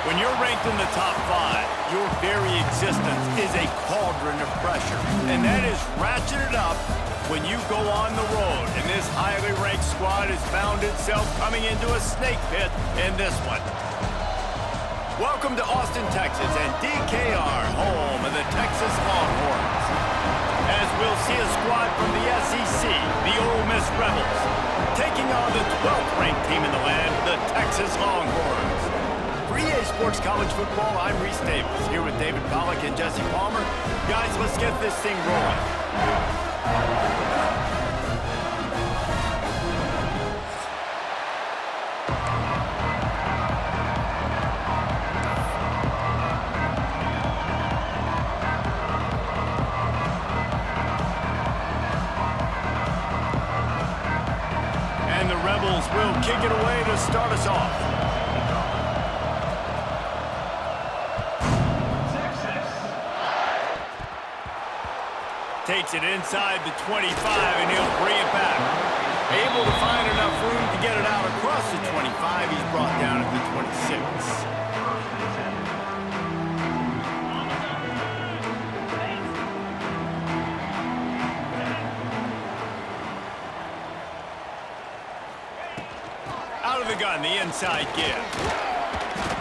When you're ranked in the top 5, your very existence is a cauldron of pressure. And that is ratcheted up when you go on the road. And this highly ranked squad has found itself coming into a snake pit in this one. Welcome to Austin, Texas, and DKR, home of the Texas Longhorns. As we'll see a squad from the SEC, the Ole Miss Rebels, taking on the 12th ranked team in the land, the Texas Longhorns. For EA Sports College Football, I'm Reese Davis, here with David Pollack and Jesse Palmer. Guys, let's get this thing rolling. And the Rebels will kick it away to start us off. Takes it inside the 25, and he'll bring it back. Able to find enough room to get it out across the 25. He's brought down at the 26. Out of the gun, the inside give.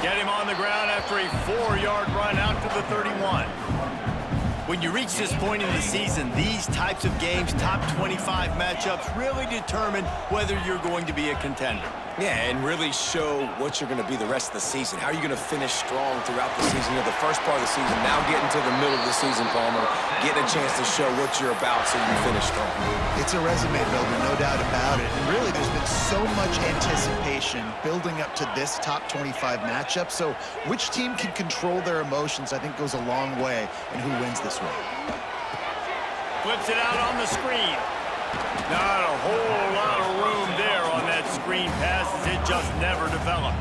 Get him on the ground after a 4-yard run out to the 31. When you reach this point in the season, these types of games, top 25 matchups, really determine whether you're going to be a contender. Yeah, and really show what you're going to be the rest of the season. How are you going to finish strong throughout the season? You know, the first part of the season, now getting to the middle of the season, Palmer, getting a chance to show what you're about so you finish strong. It's a resume builder, no doubt about it. And really, there's been so much anticipation building up to this top 25 matchup. So which team can control their emotions, I think, goes a long way in who wins this one. Flips it out on the screen. Not a whole lot of room there on that screen pass, as it just never developed.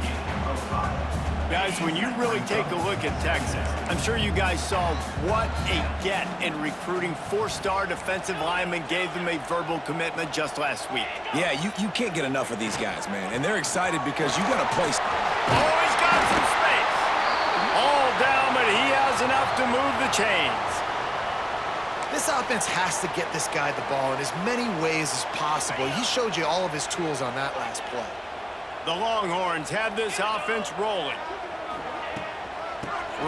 Guys, when you really take a look at Texas, I'm sure you guys saw what a get in recruiting 4-star defensive linemen gave them a verbal commitment just last week. Yeah, you can't get enough of these guys, man. And they're excited because you got a place. Oh, he's got some space. All down, but he has enough to move the chains. This offense has to get this guy the ball in as many ways as possible. He showed you all of his tools on that last play. The Longhorns have this offense rolling.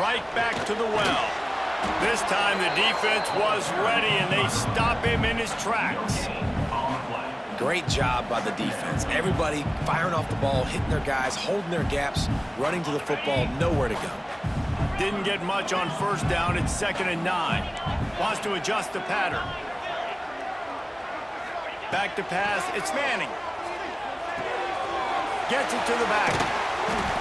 Right back to the well. This time the defense was ready, and they stop him in his tracks. Great job by the defense. Everybody firing off the ball, hitting their guys, holding their gaps, running to the football, nowhere to go. Didn't get much on first down. It's 2nd and 9. Wants to adjust the pattern. Back to pass. It's Manning. Gets it to the back.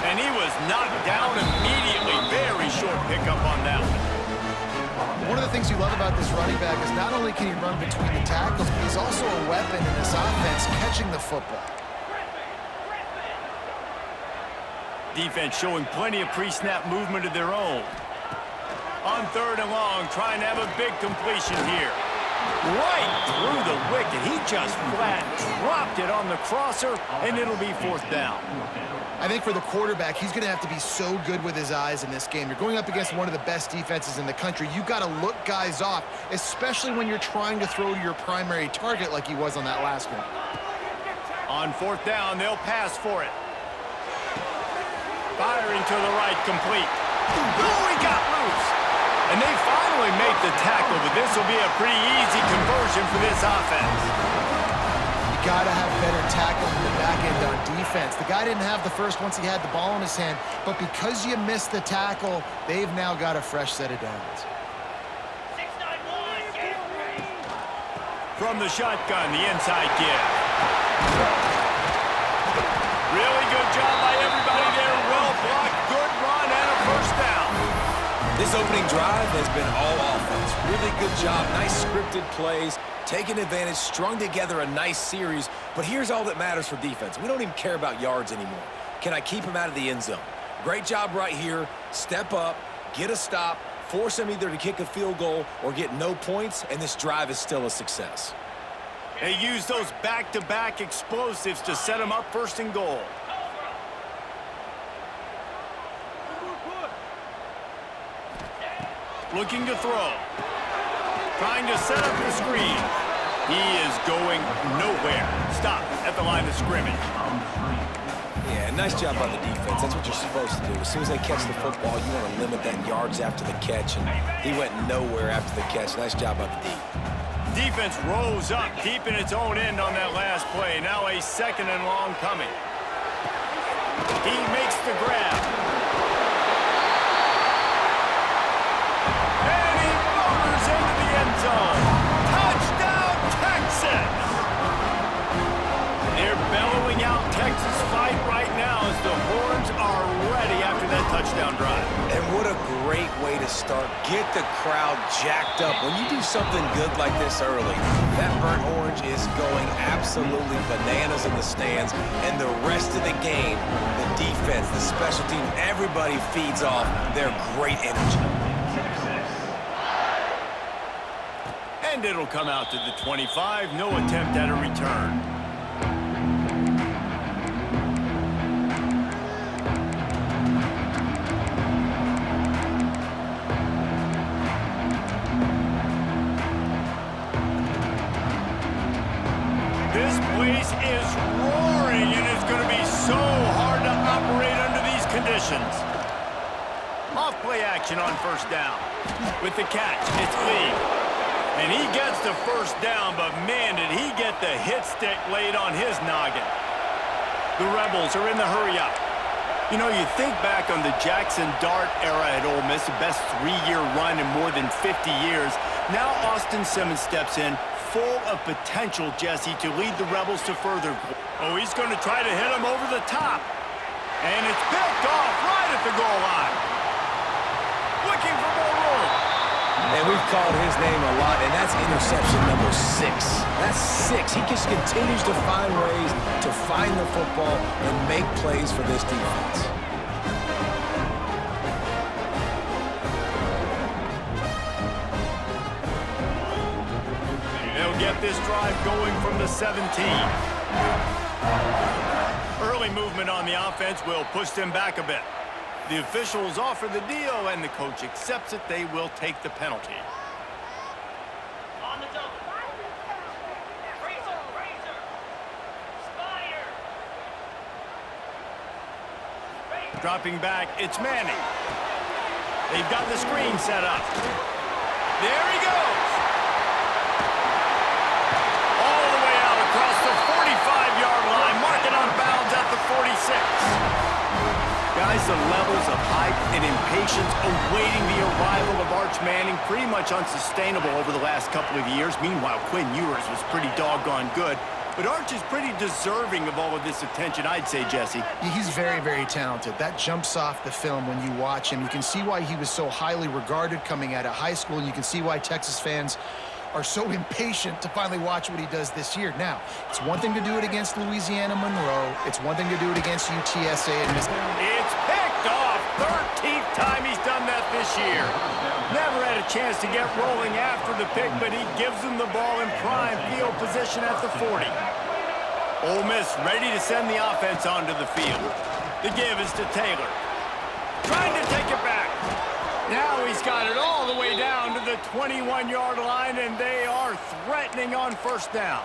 And he was knocked down immediately. Very short pickup on that one. One of the things you love about this running back is not only can he run between the tackles, but he's also a weapon in this offense catching the football. Defense showing plenty of pre-snap movement of their own. On 3rd and long, trying to have a big completion here. Right through the wicket. He just flat dropped it on the crosser, and it'll be 4th down. I think for the quarterback, he's going to have to be so good with his eyes in this game. You're going up against one of the best defenses in the country. You've got to look guys off, especially when you're trying to throw to your primary target like he was on that last one. On 4th down, they'll pass for it. Firing to the right, complete. Oh, he got loose. And they finally make the tackle, but this will be a pretty easy conversion for this offense. You got to have better tackling in the back end on defense. The guy didn't have the first once he had the ball in his hand, but because you missed the tackle, they've now got a fresh set of downs. From the shotgun, the inside give. Really good job by everybody there. Well blocked, good run, and a 1st down. This opening drive has been all offense. Really good job, nice scripted plays, taking advantage, strung together a nice series. But here's all that matters for defense. We don't even care about yards anymore. Can I keep him out of the end zone? Great job right here. Step up, get a stop, force him either to kick a field goal or get no points, and this drive is still a success. They use those back-to-back explosives to set them up 1st and goal. looking to throw. Trying to set up the screen. He is going nowhere. Stop at the line of scrimmage. Yeah, nice job by the defense. That's what you're supposed to do. As soon as they catch the football, you want to limit that yards after the catch, and he went nowhere after the catch. Nice job by the D. Defense rose up deep in its own end on that last play. Now a 2nd and long coming. He makes the grab. And he motors into the end zone. Touchdown, Texas! They're bellowing out Texas fight right now as the horns are ready after that touchdown drive. And what a great way to start. Get the crowd jacked up. When you do something good like this early, that burnt orange is going absolutely bananas in the stands. And the rest of the game, the defense, the special team, everybody feeds off their great energy. And it'll come out to the 25. No attempt at a return. This place is roaring, and it's going to be so hard to operate under these conditions. Off play action on 1st down. With the catch, it's Lee. And he gets the 1st down, but man, did he get the hit stick laid on his noggin. The Rebels are in the hurry-up. You know, you think back on the Jackson Dart era at Ole Miss, the best 3-year run in more than 50 years. Now Austin Simmons steps in, full of potential, Jesse, to lead the Rebels to further. Oh, he's going to try to hit him over the top. And it's picked off right at the goal line. Looking for more room. And we've called his name a lot, and that's interception number 6. That's 6. He just continues to find ways to find the football and make plays for this defense. They'll get this drive going from the 17. Early movement on the offense will push them back a bit. The officials offer the deal, and the coach accepts it. They will take the penalty. On the double. Razor. Spider. Dropping back, it's Manning. They've got the screen set up. There he goes. All the way out across the 45-yard line. Mark it on bounds at the 46. Guys, the levels of hype and impatience awaiting the arrival of Arch Manning pretty much unsustainable over the last couple of years. Meanwhile, Quinn Ewers was pretty doggone good. But Arch is pretty deserving of all of this attention, I'd say, Jesse. He's very, very talented. That jumps off the film when you watch him. You can see why he was so highly regarded coming out of high school, and you can see why Texas fans are so impatient to finally watch what he does this year. Now, it's one thing to do it against Louisiana Monroe. It's one thing to do it against UTSA and Mississippi. It's picked off. 13th time he's done that this year. Never had a chance to get rolling after the pick, but he gives them the ball in prime field position at the 40. Ole Miss ready to send the offense onto the field. The give is to Taylor. Trying to take it back. Now he's got it all the way down to the 21-yard line, and they are threatening on 1st down.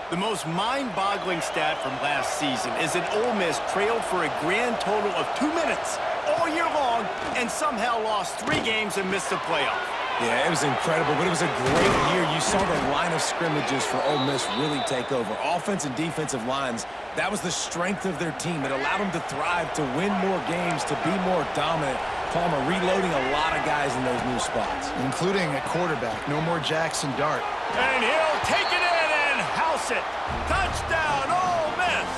The most mind-boggling stat from last season is that Ole Miss trailed for a grand total of 2 minutes all year long and somehow lost 3 games and missed the playoff. Yeah, it was incredible, but it was a great year. You saw the line of scrimmages for Ole Miss really take over. Offense and defensive lines, that was the strength of their team. It allowed them to thrive, to win more games, to be more dominant. Palmer reloading a lot of guys in those new spots. Including a quarterback. No more Jackson Dart. And he'll take it in and house it. Touchdown, Ole Miss.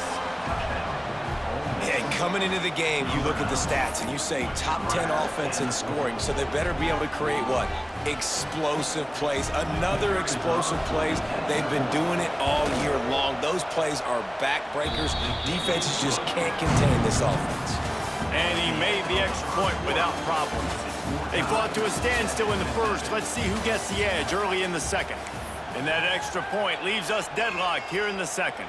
Yeah, coming into the game, you look at the stats and you say top 10 offense in scoring, so they better be able to create what? Explosive plays. Another explosive plays. They've been doing it all year long. Those plays are backbreakers. Defenses just can't contain this offense. And he made the extra point without problem. They fought to a standstill in the first. Let's see who gets the edge early in the second. And that extra point leaves us deadlocked here in the second.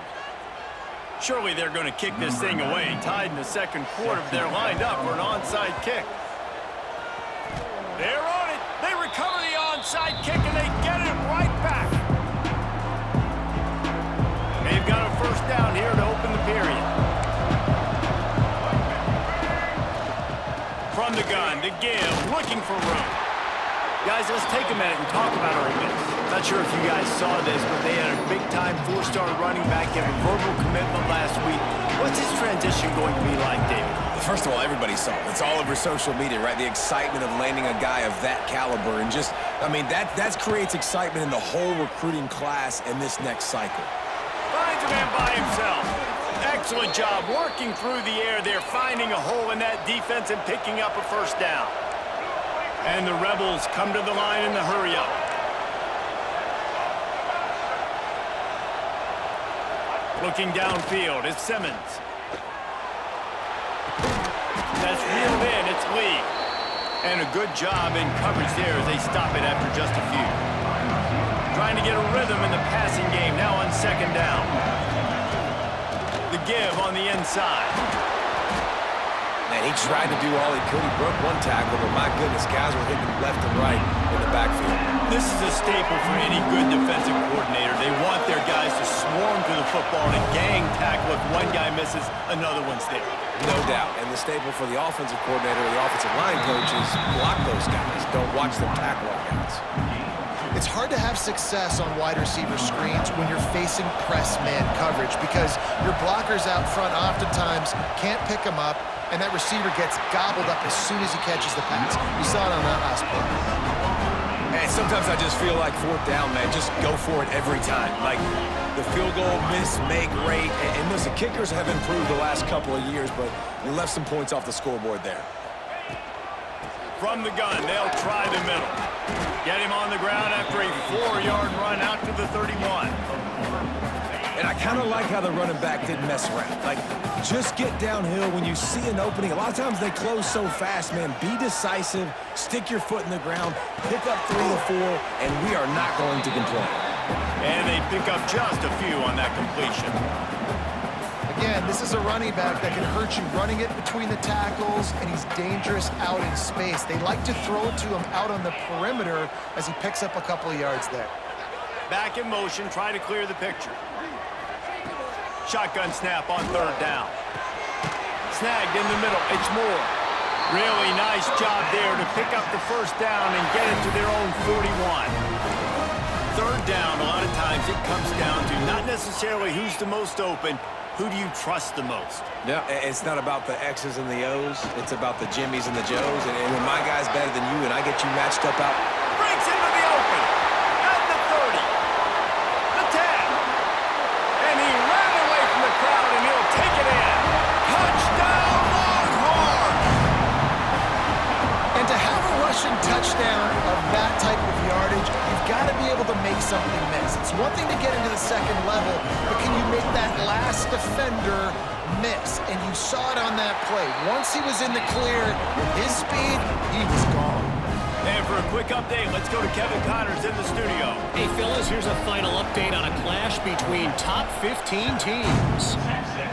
Surely they're going to kick this thing away. Tied in the second quarter, they're lined up for an onside kick. They're on it. They recover the onside kick, and they get it right back. They've got a first down here to open the period. From the gun, to give, looking for room. Guys, let's take a minute and talk about our miss. Not sure if you guys saw this, but they had a big-time four-star running back give a verbal commitment last week. What's his transition going to be like, David? First of all, everybody saw it. It's all over social media, right? The excitement of landing a guy of that caliber. And just, I mean, that creates excitement in the whole recruiting class in this next cycle. Finds a man by himself. Excellent job working through the air there, finding a hole in that defense and picking up a first down. And the Rebels come to the line in the hurry-up. Looking downfield, it's Simmons. That's reeled in, it's Lee. And a good job in coverage there as they stop it after just a few. Trying to get a rhythm in the passing game, now on second down. The give on the inside. Man, he tried to do all he could. He broke one tackle, but my goodness, guys were hitting him left and right in the backfield. This is a staple for any good defensive coordinator. They want their guys to swarm to the football and gang tackle. If one guy misses, another one's there. No doubt. And the staple for the offensive coordinator or the offensive line coach is block those guys. Don't watch them tackle our guys. It's hard to have success on wide receiver screens when you're facing press man coverage because your blockers out front oftentimes can't pick them up, and that receiver gets gobbled up as soon as he catches the pass. We saw it on that last play. And sometimes I just feel like fourth down, man, just go for it every time. Like the field goal miss, make rate, and listen, kickers have improved the last couple of years, but you left some points off the scoreboard there. From the gun, they'll try the middle. Get him on the ground after a 4-yard run out to the 31. And I kind of like how the running back didn't mess around. Like, just get downhill when you see an opening. A lot of times they close so fast, man. Be decisive, stick your foot in the ground, pick up 3 or 4, and we are not going to complain. And they pick up just a few on that completion. Again, this is a running back that can hurt you running it between the tackles, and he's dangerous out in space. They like to throw it to him out on the perimeter as he picks up a couple of yards there. Back in motion, try to clear the picture. Shotgun snap on third down. Snagged in the middle, it's Moore. Really nice job there to pick up the first down and get it to their own 41. Third down, a lot of times it comes down to not necessarily who's the most open, who do you trust the most? Yeah, it's not about the X's and the O's. It's about the Jimmies and the Joes. And when my guy's better than you and I get you matched up out. Breaks into the open. At the 30. The 10. And he ran away from the crowd and he'll take it in. Touchdown, Longhorns! And to have a rushing touchdown of that type of yardage, you've got to be able to make something miss. It's one thing to get into the second level, but can you make that last defender miss? And you saw it on that play. Once he was in the clear with his speed, he was gone. And for a quick update, let's go to Kevin Connors in the studio. Hey, fellas, here's a final update on a clash between top 15 teams.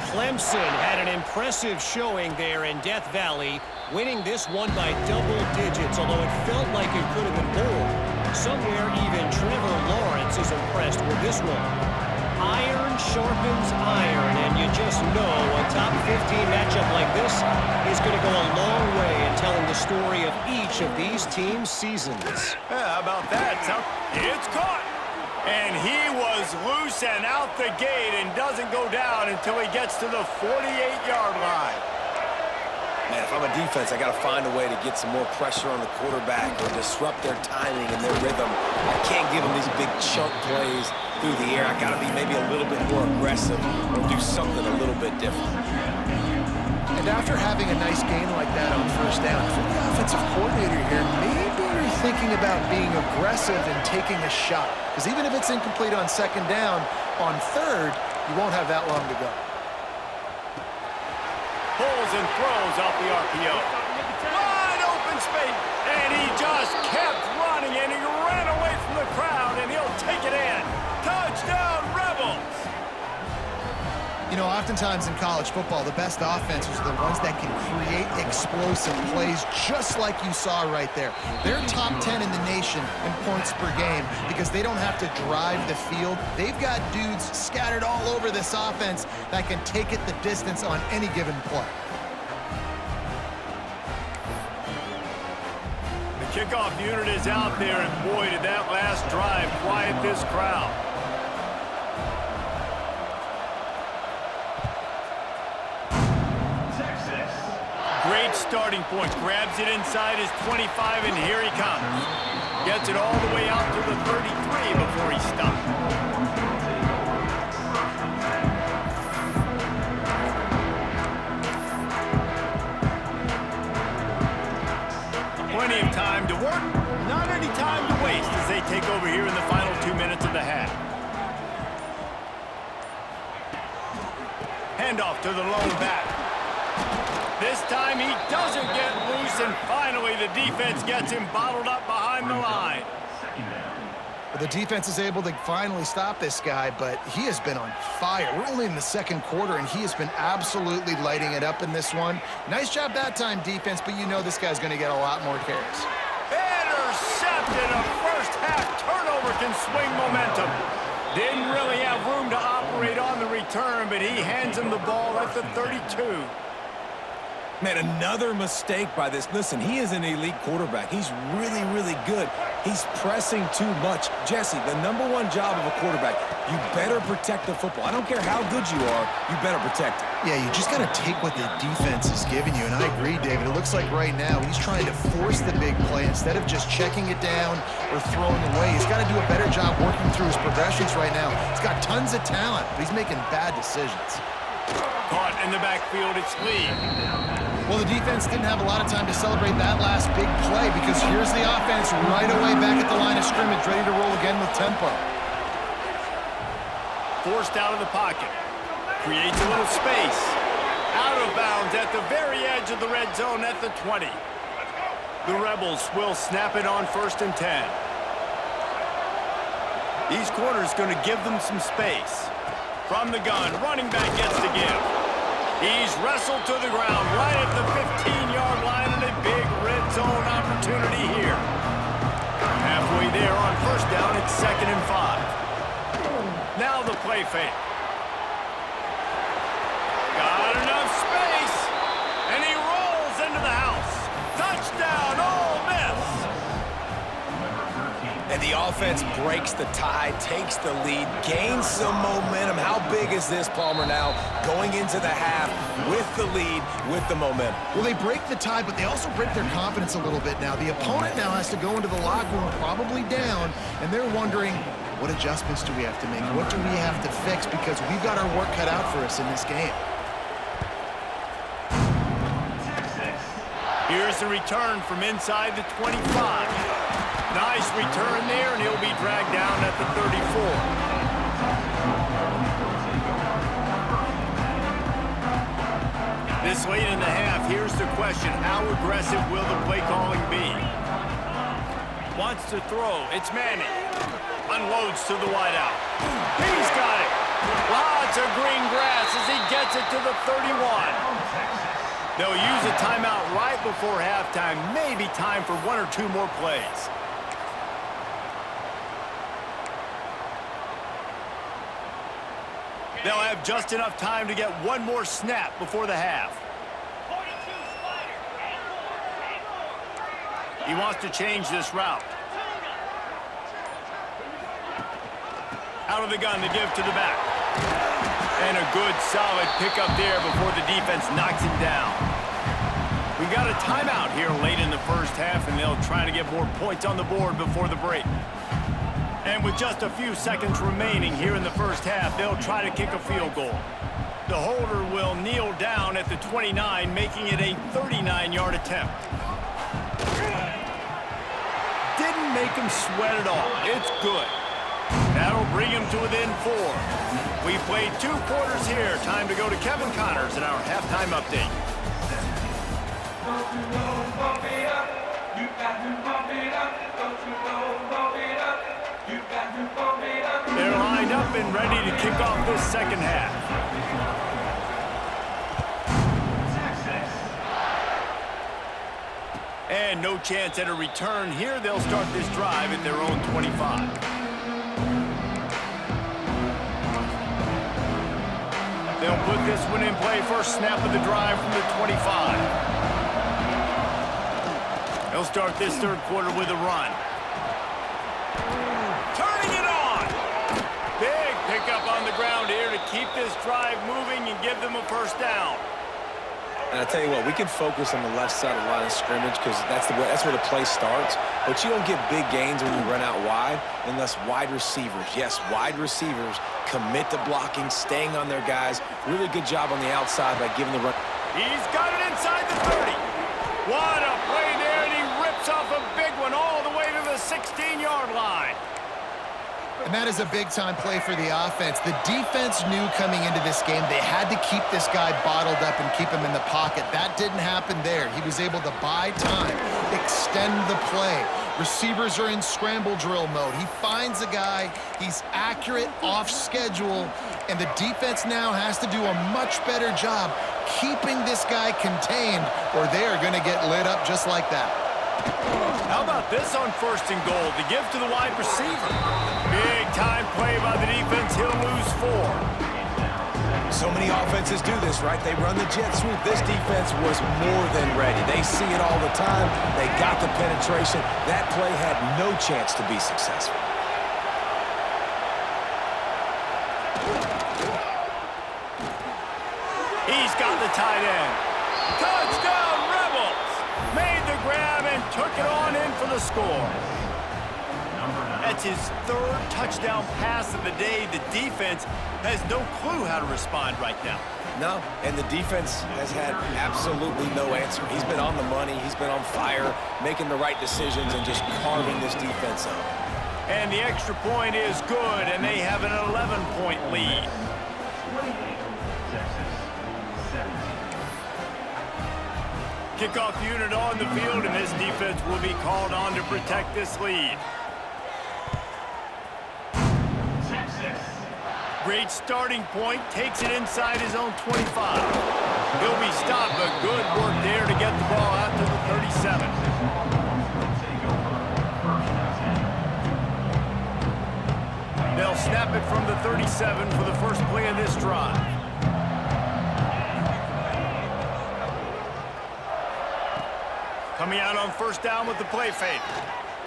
Clemson had an impressive showing there in Death Valley, winning this one by double digits, although it felt like it could have been more. Somewhere even Trevor Lawrence is impressed with this one. Iron sharpens iron, and you just know a top 15 matchup like this is going to go a long way in telling the story of each of these teams' seasons. Yeah, how about that? It's caught. And he was loose and out the gate and doesn't go down until he gets to the 48-yard line. Man, if I'm a defense, I got to find a way to get some more pressure on the quarterback or disrupt their timing and their rhythm. I can't give them these big chunk plays through the air. I got to be maybe a little bit more aggressive or do something a little bit different. And after having a nice game like that on first down, for the offensive coordinator here, maybe you're thinking about being aggressive and taking a shot. Because even if it's incomplete on second down, on third, you won't have that long to go. Pulls and throws off the RPO. Wide open space, and he just kept running, and he ran away from the crowd, and he'll take it in. Touchdown, Rebels! You know, oftentimes in college football, the best offenses are the ones that can create explosive plays just like you saw right there. They're top 10 in the nation in points per game because they don't have to drive the field. They've got dudes scattered all over this offense that can take it the distance on any given play. The kickoff unit is out there, and boy, did that last drive quiet this crowd. Great starting point. Grabs it inside his 25, and here he comes. Gets it all the way out to the 33 before he stopped. Plenty of time to work. Not any time to waste as they take over here in the final 2 minutes of the half. Handoff to the lone back. This time he doesn't get loose, and finally the defense gets him bottled up behind the line. The defense is able to finally stop this guy, but he has been on fire. We're only in the second quarter, and he has been absolutely lighting it up in this one. Nice job that time, defense, but you know this guy's going to get a lot more carries. Intercepted. A first-half turnover can swing momentum. Didn't really have room to operate on the return, but he hands him the ball at the 32. Man, another mistake by this. Listen, he is an elite quarterback. He's really, really good. He's pressing too much. Jesse, the #1 job of a quarterback, you better protect the football. I don't care how good you are, you better protect it. Yeah, you just got to take what the defense is giving you, and I agree, David. It looks like right now he's trying to force the big play instead of just checking it down or throwing away. He's got to do a better job working through his progressions right now. He's got tons of talent, but he's making bad decisions. Caught in the backfield, it's Lee. Well, the defense didn't have a lot of time to celebrate that last big play because here's the offense right away back at the line of scrimmage, ready to roll again with tempo. Forced out of the pocket. Creates a little space. Out of bounds at the very edge of the red zone at the 20. The Rebels will snap it on 1st and 10. These corners going to give them some space. From the gun, running back gets to give. He's wrestled to the ground right at the 15-yard line, and a big red zone opportunity here. Halfway there on 1st down, it's 2nd and 5. Now the play fake. Got enough space, and he rolls into the house. Touchdown, Ole Miss. And the offense breaks the tie, takes the lead, gains some momentum. How big is this, Palmer, now going into the half with the lead, with the momentum? Well, they break the tie, but they also break their confidence a little bit now. The opponent now has to go into the locker room probably down, and they're wondering, what adjustments do we have to make? What do we have to fix? Because we've got our work cut out for us in this game. Here's the return from inside the 25. Nice return there, and he'll be dragged down at the 34. This late in the half, here's the question. How aggressive will the play calling be? Wants to throw. It's Manning. Unloads to the wideout. He's got it. Lots of green grass as he gets it to the 31. They'll use a timeout right before halftime. Maybe time for 1 or 2 more plays. They'll have just enough time to get 1 more snap before the half. He wants to change this route. Out of the gun to give to the back. And a good, solid pickup there before the defense knocks him down. We got a timeout here late in the 1st half, and they'll try to get more points on the board before the break. And with just a few seconds remaining here in the 1st half, they'll try to kick a field goal. The holder will kneel down at the 29, making it a 39-yard attempt. Didn't make him sweat at all. It's good. That'll bring him to within 4. We've played 2 quarters here. Time to go to Kevin Connors in our halftime update. They're lined up and ready to kick off this second half. And no chance at a return here. They'll start this drive at their own 25. They'll put this one in play. First snap of the drive from the 25. They'll start this third quarter with a run. Turning it on. Big pickup on the ground here to keep this drive moving and give them a first down. And I tell you what, we can focus on the left side of the line of scrimmage because that's where the play starts. But you don't get big gains when you run out wide unless wide receivers, yes, wide receivers, commit to blocking, staying on their guys. Really good job on the outside by giving the run. He's got it inside the 30. What a play there, and he rips off a big one all the way to the 16-yard line. And that is a big-time play for the offense. The defense knew coming into this game they had to keep this guy bottled up and keep him in the pocket. That didn't happen there. He was able to buy time, extend the play. Receivers are in scramble drill mode. He finds a guy, he's accurate, off schedule, and the defense now has to do a much better job keeping this guy contained, or they are going to get lit up just like that. How about this on first and goal to give to the wide receiver? Big time play by the defense. He'll lose 4. So many offenses do this, right? They run the jet sweep. This defense was more than ready. They see it all the time. They got the penetration. That play had no chance to be successful. He's got the tight end. Touchdown, Rebels! Made the grab and took it on in for the score. That's his third touchdown pass of the day. The defense has no clue how to respond right now. No, and the defense has had absolutely no answer. He's been on the money. He's been on fire, making the right decisions and just carving this defense up. And the extra point is good, and they have an 11-point lead. Kickoff unit on the field, and this defense will be called on to protect this lead. Great starting point, takes it inside his own 25. He'll be stopped, but good work there to get the ball out to the 37. They'll snap it from the 37 for the first play of this drive. Coming out on first down with the play fake.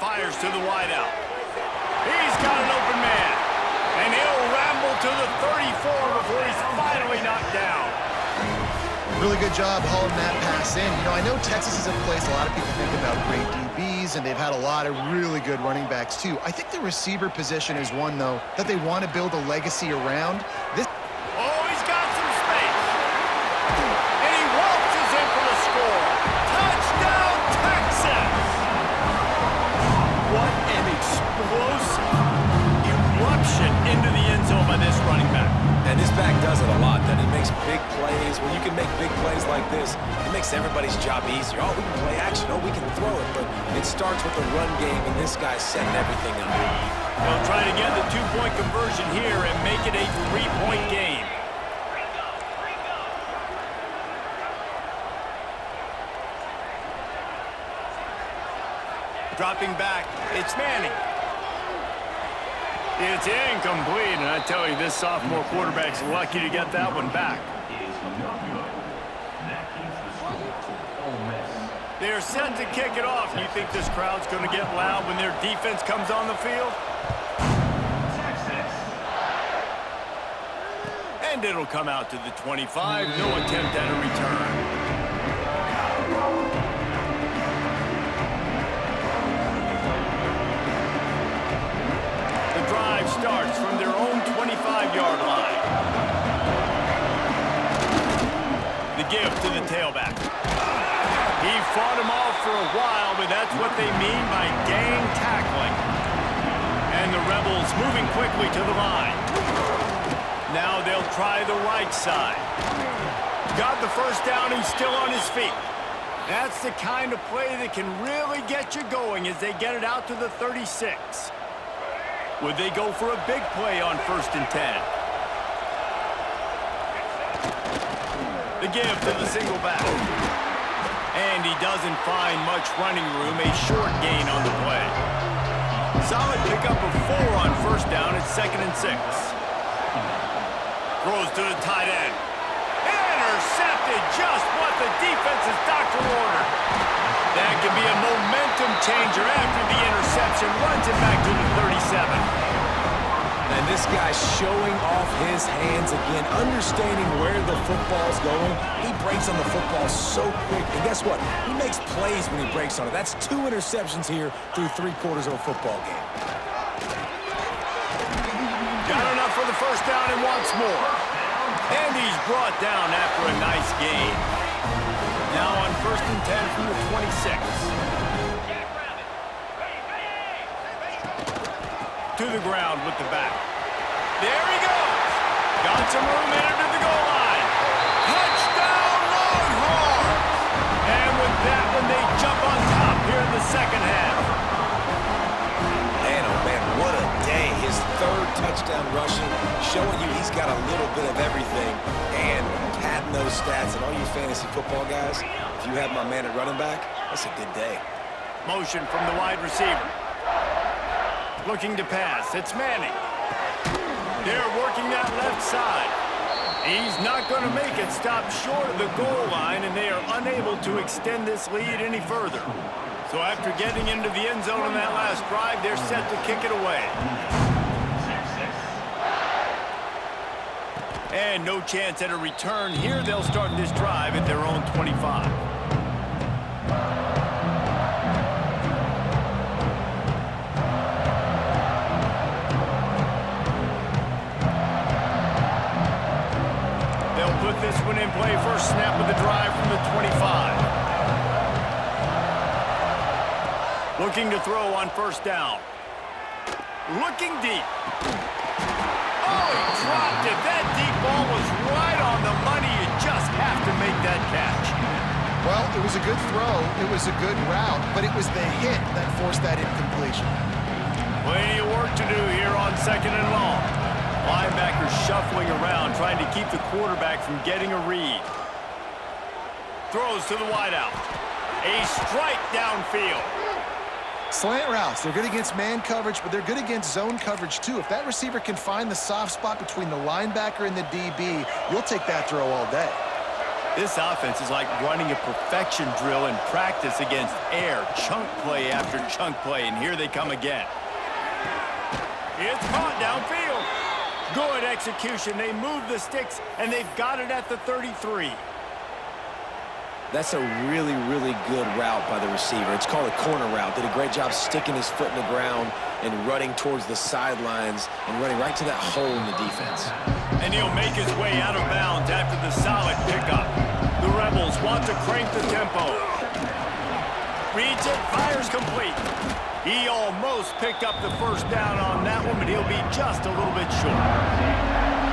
Fires to the wideout. He's got an open man. And he'll ramble to the 34 before he's finally knocked down. Really good job hauling that pass in. You know, I know Texas is a place a lot of people think about great DBs, and they've had a lot of really good running backs too. I think the receiver position is one, though, that they want to build a legacy around. Oh, he's got some space. And he waltzes in for the score. Touchdown, Texas! What an explosive eruption into the end zone by this running back. And this back does it a lot. Then he makes big plays. When you can make big plays like this, it makes everybody's job easier. Oh, we can play action. Oh, we can throw it. But it starts with the run game, and this guy's setting everything up. They'll try to get the two-point conversion here and make it a three-point game. Dropping back, it's Manning. It's incomplete, and I tell you, this sophomore quarterback's lucky to get that one back. They're set to kick it off. You think this crowd's going to get loud when their defense comes on the field? And it'll come out to the 25. No attempt at a return. Drive starts from their own 25-yard line. The give to the tailback. He fought him off for a while, but that's what they mean by gang tackling. And the Rebels moving quickly to the line. Now they'll try the right side. Got the first down, he's still on his feet. That's the kind of play that can really get you going as they get it out to the 36. Would they go for a big play on 1st and 10? The give to the single back. And he doesn't find much running room, a short gain on the play. Solid pickup of 4 on 1st down at 2nd and 6. Throws to the tight end. Intercepted, just what the defense's doctor ordered. That could be a momentum changer after the interception. Runs it back to the 37. And this guy's showing off his hands again, understanding where the football's going. He breaks on the football so quick. And guess what? He makes plays when he breaks on it. That's 2 interceptions here through 3/4 of a football game. Got enough for the 1st down and wants more. And he's brought down after a nice gain. Now on 1st and 10 from the 26. To the ground with the back. There he goes. Got some room in to the goal line. Touchdown Longhorns! And with that one, they jump on top here in the 2nd half. Man, oh man, what a day. His 3rd touchdown rushing, showing you he's got a little bit of everything. And padding those stats, and all you fantasy football guys, if you have my man at running back, that's a good day. Motion from the wide receiver. Looking to pass. It's Manning. They're working that left side. He's not going to make it. Stop short of the goal line, and they are unable to extend this lead any further. So after getting into the end zone on that last drive, they're set to kick it away. And no chance at a return here. They'll start this drive at their own 25. Put this one in play. First snap of the drive from the 25. Looking to throw on 1st down. Looking deep. Oh, he dropped it. That deep ball was right on the money. You just have to make that catch. Well, it was a good throw. It was a good route, but it was the hit that forced that incompletion. Plenty of work to do here on 2nd and long. Linebackers shuffling around, trying to keep the quarterback from getting a read. Throws to the wideout. A strike downfield. Slant routes, they're good against man coverage, but they're good against zone coverage too. If that receiver can find the soft spot between the linebacker and the DB, you'll take that throw all day. This offense is like running a perfection drill in practice against air. Chunk play after chunk play, and here they come again. It's caught downfield. Good execution. They move the sticks, and they've got it at the 33. That's a really, really good route by the receiver. It's called a corner route. Did a great job sticking his foot in the ground and running towards the sidelines and running right to that hole in the defense. And he'll make his way out of bounds after the solid pickup. The Rebels want to crank the tempo. Reads it, fires complete. He almost picked up the 1st down on that one, but he'll be just a little bit short.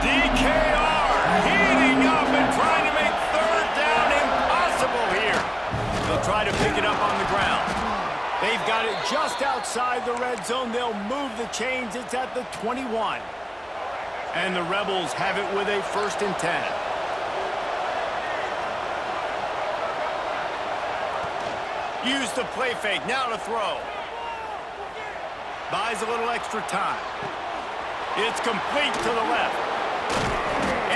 DKR heating up and trying to make 3rd down impossible here. They'll try to pick it up on the ground. They've got it just outside the red zone. They'll move the chains. It's at the 21. And the Rebels have it with a 1st and 10. Use the play fake. Now to throw. Buys a little extra time. It's complete to the left.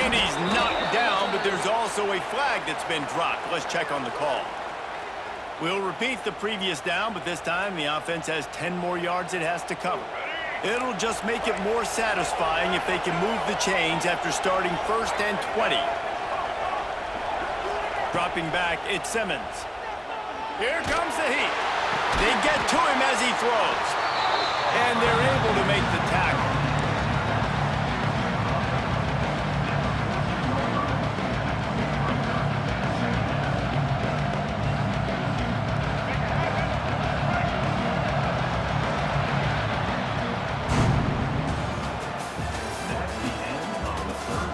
And he's knocked down, but there's also a flag that's been dropped. Let's check on the call. We'll repeat the previous down, but this time the offense has 10 more yards it has to cover. It'll just make it more satisfying if they can move the chains after starting 1st and 20. Dropping back, it's Simmons. Here comes the heat. They get to him as he throws. And they're able to make the tackle.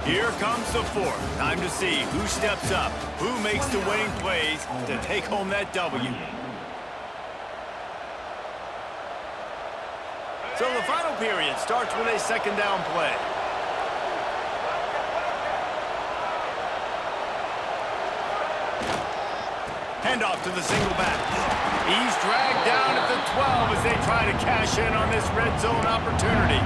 Here comes the 4th. Time to see who steps up, who makes the winning plays to take home that W. So the final period starts with a second down play. Handoff to the single back. He's dragged down at the 12 as they try to cash in on this red zone opportunity.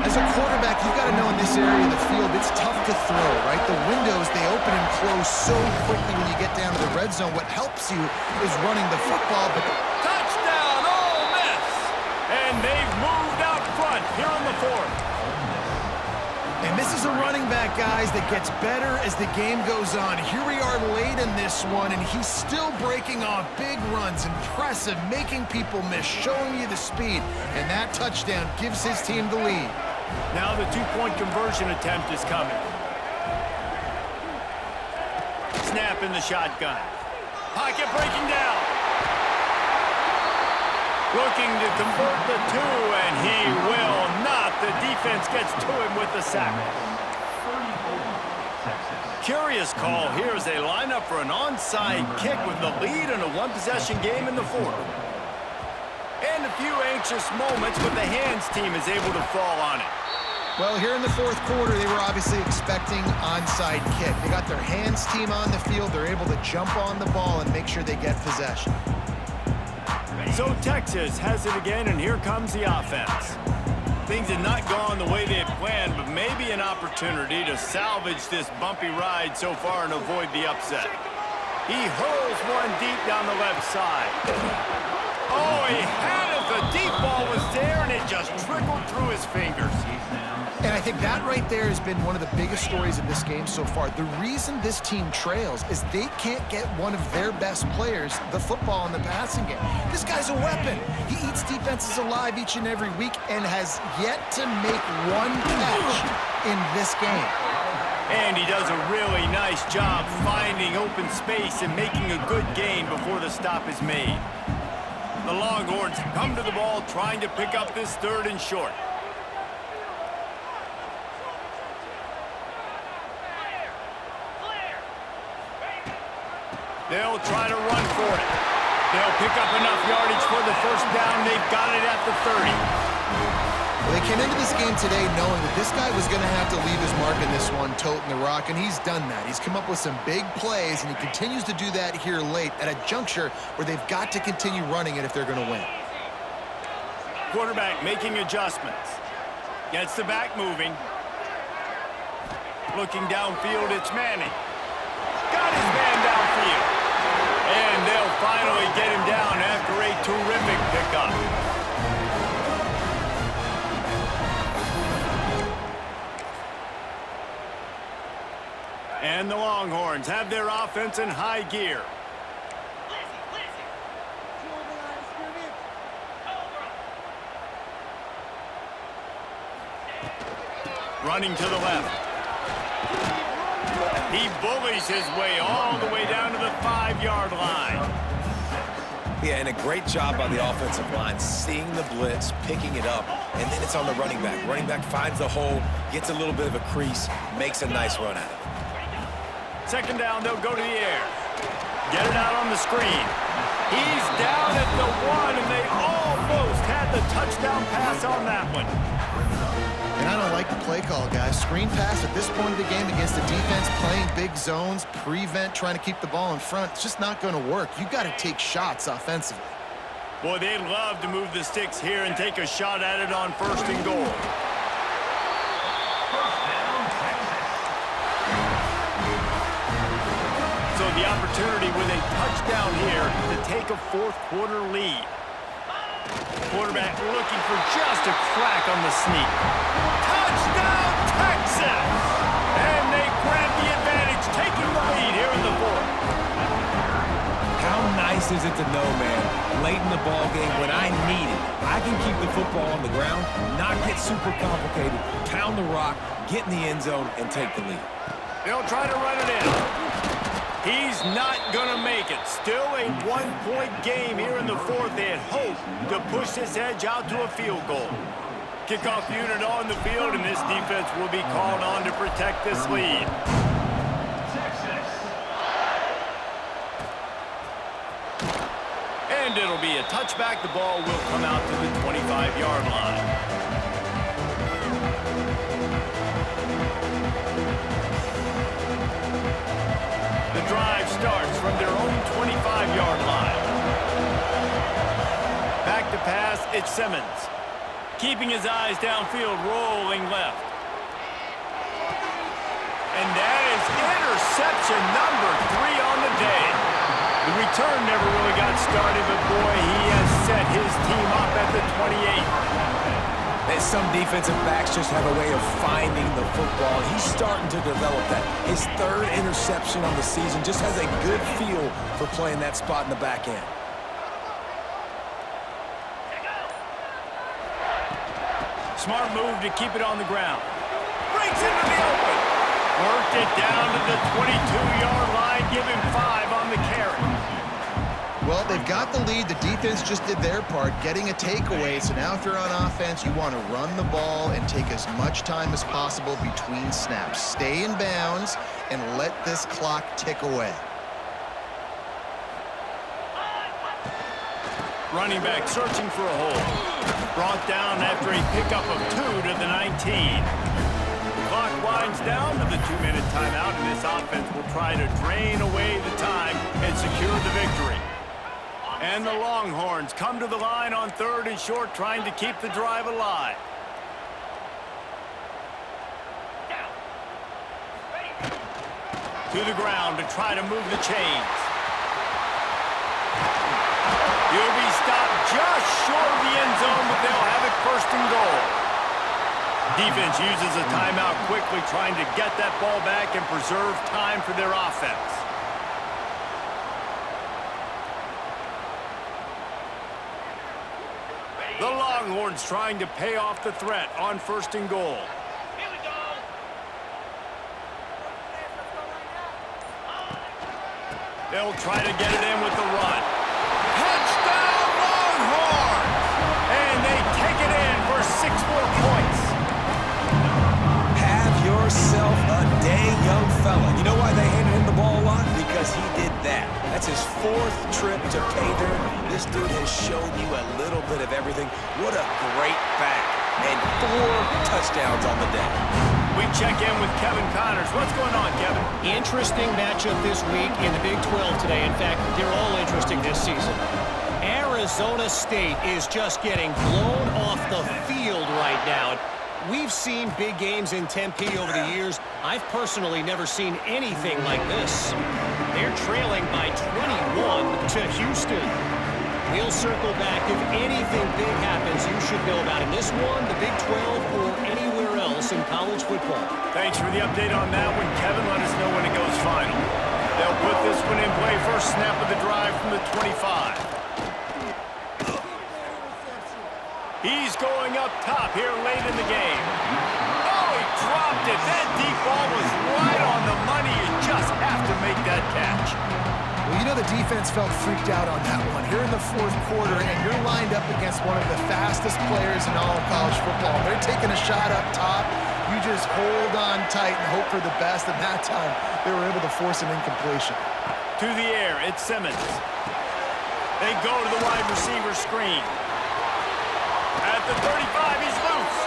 As a quarterback, you've got to know in this area of the field, it's tough to throw, right? The windows, they open and close so quickly when you get down to the red zone. What helps you is running the football, but Touchdown, Ole Miss! And they've moved out front here in the fourth. And this is a running back, guys, that gets better as the game goes on. Here we are late in this one, and he's still breaking off big runs. Impressive, making people miss, showing you the speed. And that touchdown gives his team the lead. Now the two-point conversion attempt is coming. Snap in the shotgun. Pocket breaking down. Looking to convert the two, and he will not. The defense gets to him with the sack. Curious call here as they line up for an onside kick with the lead in a one-possession game in the fourth. And a few anxious moments, but the hands team is able to fall on it. Well, here in the fourth quarter, they were obviously expecting onside kick. They got their hands team on the field. They're able to jump on the ball and make sure they get possession. So Texas has it again, and here comes the offense. Things had not gone the way they had planned, but maybe an opportunity to salvage this bumpy ride so far and avoid the upset. He hurls one deep down the left side. Oh, he had it. The deep ball was there, and it just trickled through his fingers. And I think that right there has been one of the biggest stories of this game so far. The reason this team trails is they can't get one of their best players the football in the passing game. This guy's a weapon. He eats defenses alive each and every week and has yet to make one catch in this game. And he does a really nice job finding open space and making a good gain before the stop is made. The Longhorns come to the ball trying to pick up this third and short. They'll try to run for it. They'll pick up enough yardage for the first down. They've got it at the 30. Well, they came into this game today knowing that this guy was going to have to leave his mark in this one, toting the rock, and he's done that. He's come up with some big plays, and he continues to do that here late at a juncture where they've got to continue running it if they're going to win. Quarterback making adjustments. Gets the back moving. Looking downfield, it's Manning. Got his man downfield. And they'll finally get him down after a terrific pickup. And the Longhorns have their offense in high gear. Running to the left. He bullies his way all the way down to the 5-yard line. Yeah, and a great job by the offensive line, seeing the blitz, picking it up, and then it's on the running back. Running back finds the hole, gets a little bit of a crease, makes a nice run at it. Second down, they'll go to the air. Get it out on the screen. He's down at the 1, and they almost had the touchdown pass on that one. And I don't like the play call, guys. Screen pass at this point of the game against a defense playing big zones, prevent, trying to keep the ball in front. It's just not going to work. You've got to take shots offensively. Boy, they'd love to move the sticks here and take a shot at it on 1st and goal. So the opportunity with a touchdown here to take a fourth-quarter lead. Quarterback looking for just a crack on the sneak. Touchdown, Texas! And they grab the advantage, taking the lead here in the fourth. How nice is it to know, man, late in the ball game when I need it, I can keep the football on the ground, not get super complicated, pound the rock, get in the end zone, and take the lead. They'll try to run it in. He's not going to make it. Still a one-point game here in the fourth. They had hoped to push this edge out to a field goal. Kickoff unit on the field, and this defense will be called on to protect this lead. And And it'll be a touchback. The ball will come out to the 25-yard line. The drive starts from their own 25-yard line. Back to pass, it's Simmons. Keeping his eyes downfield, rolling left. And that is interception number 3 on the day. The return never really got started, but boy, he has set his team up at the 28. And some defensive backs just have a way of finding the football. He's starting to develop that. His 3rd interception on the season, just has a good feel for playing that spot in the back end. Smart move to keep it on the ground. Breaks into the open. Worked it down to the 22-yard line. Give him 5 on the carry. Well, they've got the lead. The defense just did their part, getting a takeaway. So now if you're on offense, you want to run the ball and take as much time as possible between snaps. Stay in bounds and let this clock tick away. Running back searching for a hole. Brought down after a pickup of 2 to the 19. The clock winds down to the 2-minute timeout, and this offense will try to drain away the time and secure the victory. And the Longhorns come to the line on 3rd and short, trying to keep the drive alive. To the ground to try to move the chains. He'll be stopped just short of the end zone, but they'll have it 1st and goal. Defense uses a timeout quickly, trying to get that ball back and preserve time for their offense. The Longhorns trying to pay off the threat on 1st and goal. Here we go. They'll try to get it in with the run. Touchdown Longhorns! And they take it in for 6 more points. Have yourself a day, young fella. You know why they handed him the ball a lot? Because he did that. That's his 4th trip to pay dirt. This dude has shown you a little bit of everything. What a great back. And 4 touchdowns on the day. We check in with Kevin Connors. What's going on, Kevin? Interesting matchup this week in the Big 12 today. In fact, they're all interesting this season. Arizona State is just getting blown off the field right now. We've seen big games in Tempe over the years. I've personally never seen anything like this. They're trailing by 21 to Houston. We'll circle back. If anything big happens, you should know about it. This one, the Big 12, or anywhere else in college football. Thanks for the update on that one, Kevin. Let us know when it goes final. They'll put this one in play. First snap of the drive from the 25. He's going up top here late in the game. Oh, he dropped it. That deep ball was right on the money. You just have to make that catch. Well, you know the defense felt freaked out on that one. Here in the 4th quarter, and you're lined up against one of the fastest players in all of college football. They're taking a shot up top. You just hold on tight and hope for the best. And that time, they were able to force an incompletion. To the air, it's Simmons. They go to the wide receiver screen. At the 35, he's loose.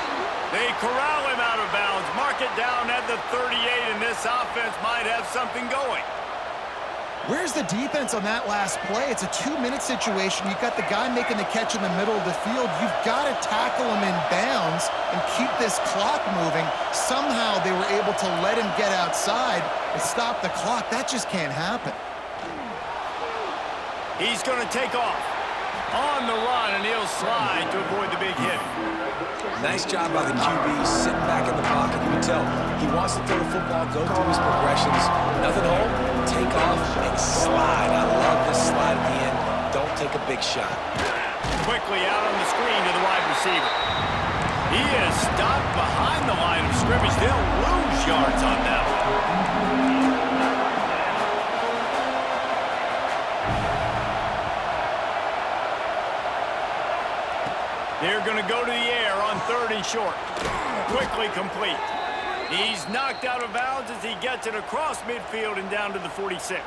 They corral him out of bounds. Mark it down at the 38, and this offense might have something going. Where's the defense on that last play? It's a 2-minute situation. You've got the guy making the catch in the middle of the field. You've got to tackle him in bounds and keep this clock moving. Somehow they were able to let him get outside and stop the clock. That just can't happen. He's going to take off. On the run, and he'll slide to avoid the big hit. Nice job by the QB, sitting back in the pocket. You can tell he wants to throw the football, go through his progressions. Nothing home, take off, and slide. I love this slide at the end. Don't take a big shot. Quickly out on the screen to the wide receiver. He is stopped behind the line of scrimmage. They'll lose yards on that one. They're going to go to the air on 3rd and short. Quickly complete. He's knocked out of bounds as he gets it across midfield and down to the 46.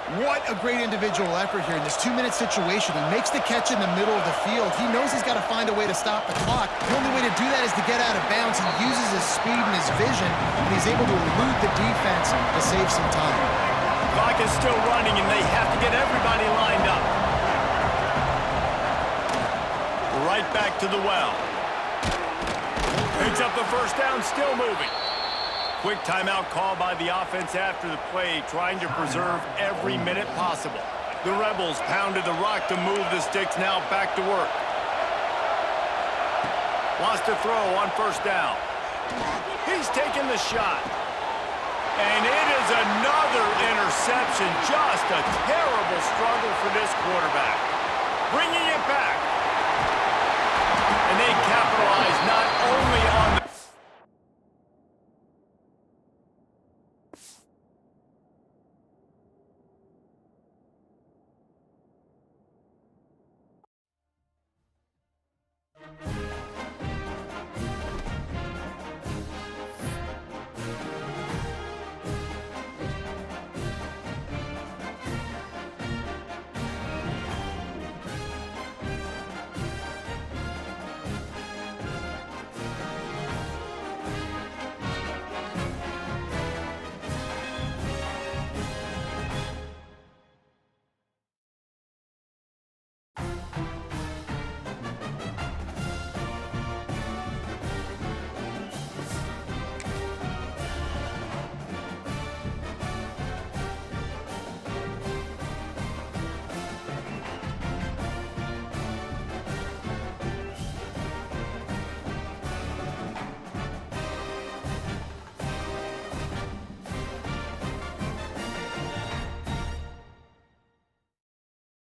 What a great individual effort here in this 2-minute situation. He makes the catch in the middle of the field. He knows he's got to find a way to stop the clock. The only way to do that is to get out of bounds. He uses his speed and his vision, and he's able to elude the defense to save some time. Clock is still running, and they have to get everybody lined up. Right back to the well. Picks up the first down, still moving. Quick timeout call by the offense after the play, trying to preserve every minute possible. The Rebels pounded the rock to move the sticks, now back to work. Lost a throw on first down. He's taking the shot. And it is another interception. Just a terrible struggle for this quarterback. Bringing it back. And they capitalize not only on